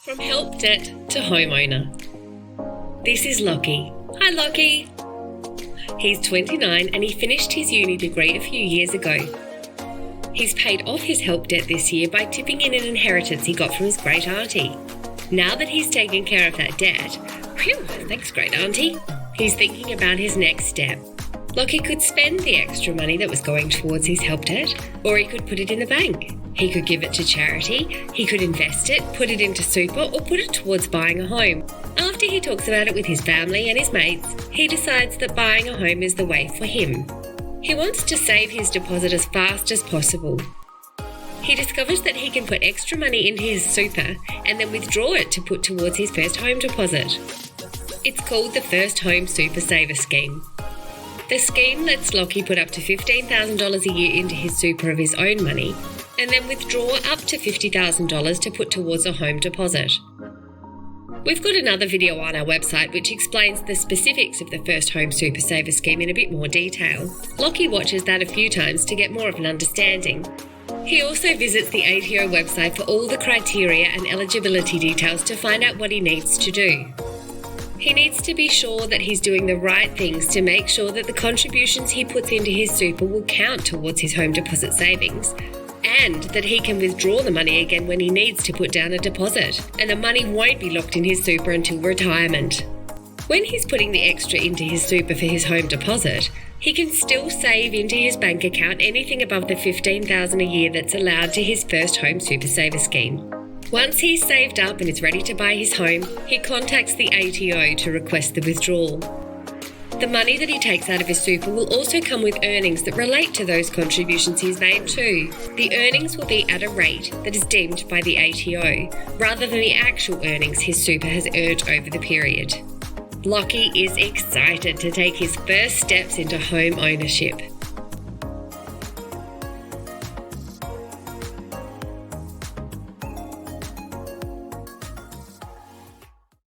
From help debt to homeowner. This is Lockie. Hi Lockie. He's 29 and he finished his uni degree a few years ago. He's paid off his help debt this year by tipping in an inheritance he got from his great auntie. Now that he's taken care of that debt, thanks great auntie, he's thinking about his next step. Lockie could spend the extra money that was going towards his help debt, or he could put it in the bank. He could give it to charity, he could invest it, put it into super, or put it towards buying a home. After he talks about it with his family and his mates, he decides that buying a home is the way for him. He wants to save his deposit as fast as possible. He discovers that he can put extra money into his super and then withdraw it to put towards his first home deposit. It's called the First Home Super Saver Scheme. The scheme lets Lockie put up to $15,000 a year into his super of his own money and then withdraw up to $50,000 to put towards a home deposit. We've got another video on our website which explains the specifics of the First Home Super Saver Scheme in a bit more detail. Lockie watches that a few times to get more of an understanding. He also visits the ATO website for all the criteria and eligibility details to find out what he needs to do. He needs to be sure that he's doing the right things to make sure that the contributions he puts into his super will count towards his home deposit savings, and that he can withdraw the money again when he needs to put down a deposit, and the money won't be locked in his super until retirement. When he's putting the extra into his super for his home deposit, he can still save into his bank account anything above the $15,000 a year that's allowed to his First Home Super Saver Scheme. Once he's saved up and is ready to buy his home, he contacts the ATO to request the withdrawal. The money that he takes out of his super will also come with earnings that relate to those contributions he's made too. The earnings will be at a rate that is deemed by the ATO, rather than the actual earnings his super has earned over the period. Lockie is excited to take his first steps into home ownership.